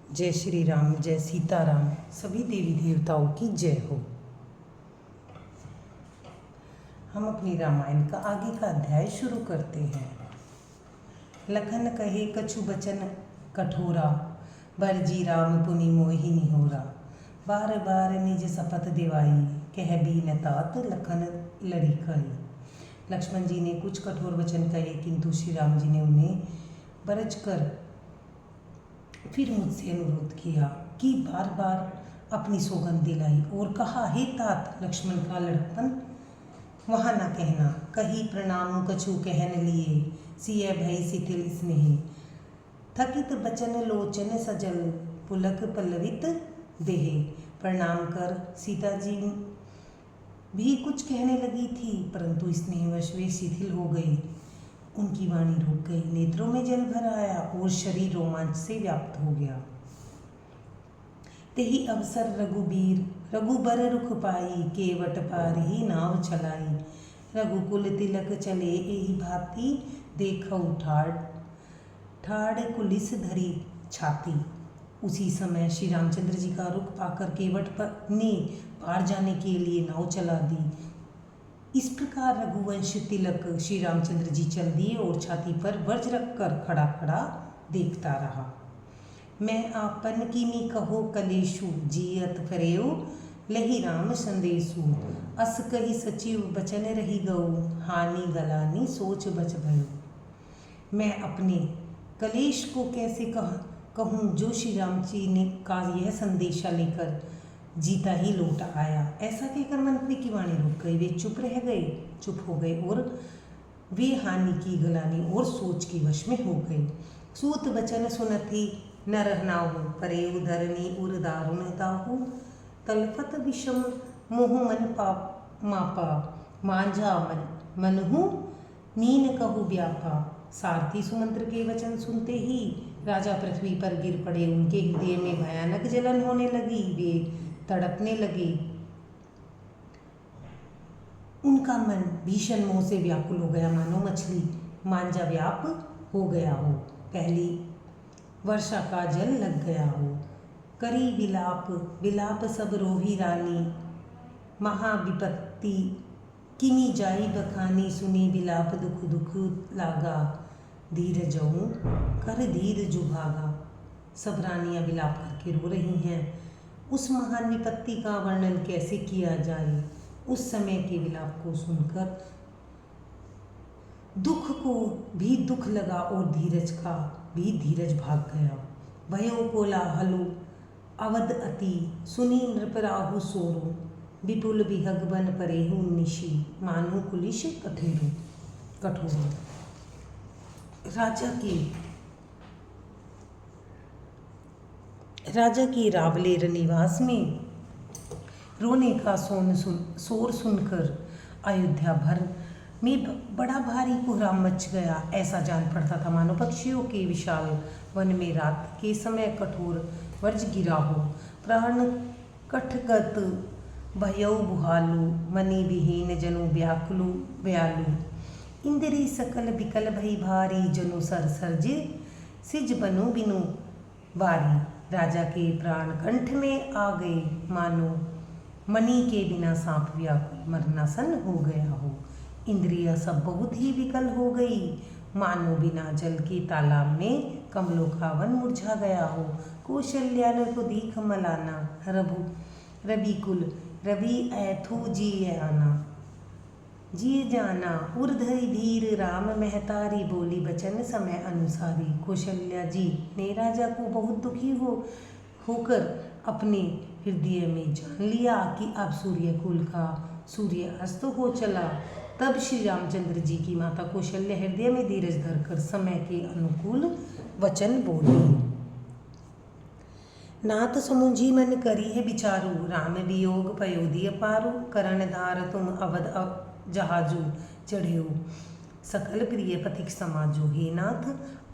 जय श्री राम, जय सीताराम, सभी देवी देवताओं की जय हो। हम अपनी रामायण का आगे का अध्याय शुरू करते हैं। लखन कहे कछु बचन कठोरा, बरजी राम पुनि मोहि निहोरा। बार बार निज शपथ दिवाई, कह बीन तात लखन लड़ी कही। लक्ष्मण जी ने कुछ कठोर वचन कहे, किंतु श्री राम जी ने उन्हें बरज कर फिर मुझसे अनुरोध किया कि बार बार अपनी सौगंध दिलाई और कहा, हे तात लक्ष्मण का लड़कपन वहाँ न कहना। कही प्रणाम कछु कहन लिए, सिय भय शिथिल स्नेह। थकित बचन लोचन सजल, पुलक पल्लवित देह। प्रणाम कर सीता जी भी कुछ कहने लगी थी, परंतु स्नेहवश वे शिथिल हो गई। उनकी वाणी रुक गई, नेत्रों में जल भर आया और शरीर रोमांच से व्याप्त हो गया। तेहि अवसर रघुबीर रघुबर रुख पाई, केवट पार ही नाव चलाई। रघुकुल तिलक चले एहि भांति, देखौ ठाड़ ठाड़ कुलिस धरी छाती। उसी समय श्री रामचंद्र जी का रुख पाकर केवट पर ने पार जाने के लिए नाव चला दी। इस प्रकार रघुवंश तिलक श्री रामचंद्र जी चल दिए और छाती पर वर्ज रखकर खड़ा खड़ा देखता रहा। मैं आपन कीनी कहो कलेशु, जियत करेऊ लही राम संदेशु। अस कही सचिव बचन रही गऊ, हानि गलानी सोच बच भयो। मैं अपने कलेश को कैसे कहूँ, जो श्री राम जी ने का यह संदेशा लेकर जीता ही लौट आया। ऐसा कहकर मंत्री की वाणी रुक गई। वे चुप हो गए और वे हानि की गलानी और सोच के वश में हो गए। सूत बचन सुनती न रहनाहु, परे उधरनी उर दारुण दाहु। तलफत विषम मोह मन मापा, मांझा मनहु मीन कहु व्यापा। सारथी सुमंत्र के वचन सुनते ही राजा पृथ्वी पर गिर पड़े। उनके हृदय में भयानक जलन होने लगी, वे तड़पने लगे। उनका मन भीषण मोह से व्याकुल हो गया, मानो मछली मांझा व्याप हो गया हो, पहली वर्षा का जल लग गया हो। करी विलाप विलाप सब रोही रानी, महाविपत्ति किमी जाई बखानी। सुनी विलाप दुख दुख लागा, धीर जऊँ कर धीर जुभागा। सब रानियां विलाप करके रो रही हैं। उस महान विपत्ति का वर्णन कैसे किया जाए। उस समय के विलाप को सुनकर दुख को भी दुख लगा और धीरज का भी धीरज भाग गया। भयो कोलाहलो अवध अति, सुनी नृपराहु सोरो। विपुल विहग बन परेहु निशि, मानु कुलिश कठोर। राजा के रावलेर निवास में रोने का शोर सुनकर अयोध्या भर में बड़ा भारी कोहराम मच गया। ऐसा जान पड़ता था मानो पक्षियों के विशाल वन में रात के समय कठोर वर्ज गिरा हो। प्राण कठगत भयउ बुहालु, मनि विहीन जनु व्याकुलु व्यालु। इंद्री सकल बिकल भई भारी, जनु सर सरजे सिज बनु बिनु बारी। राजा के प्राण कंठ में आ गए, मानो मणि के बिना सांप व्याकुल मरना सन हो गया हो। इंद्रियां सब बहुत ही विकल हो गई, मानो बिना जल के तालाब में कमलों का वन मुरझा गया हो। कौशल्या को दीख मलाना, रविकुल रवि ऐथु जिए जाना। उर्धरि धीर राम महतारी, बोली बचन समय अनुसारी। कौशल्या जी ने राजा को बहुत दुखी होकर अपने हृदय में जान लिया कि अब सूर्यकुल का सूर्य अस्त हो चला। तब श्री रामचंद्र जी की माता कौशल्या हृदय में धीरज धरकर समय के अनुकूल वचन बोली। नाथ समुझी मन करी है विचारू, राम वियोग पयोधि अपारू। करण धार तुम अवध जहाजू, चढ़ेऊ सकल प्रिय पथिक समाजो। हे नाथ,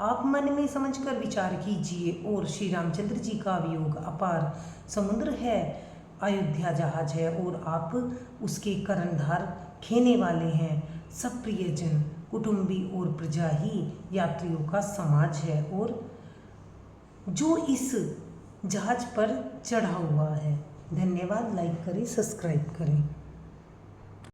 आप मन में समझकर विचार कीजिए और श्री रामचंद्र जी का वियोग अपार समुद्र है, अयोध्या जहाज है और आप उसके कर्णधार खेने वाले हैं। सब प्रियजन कुटुंबी और प्रजा ही यात्रियों का समाज है और जो इस जहाज पर चढ़ा हुआ है। धन्यवाद। लाइक करें, सब्सक्राइब करें।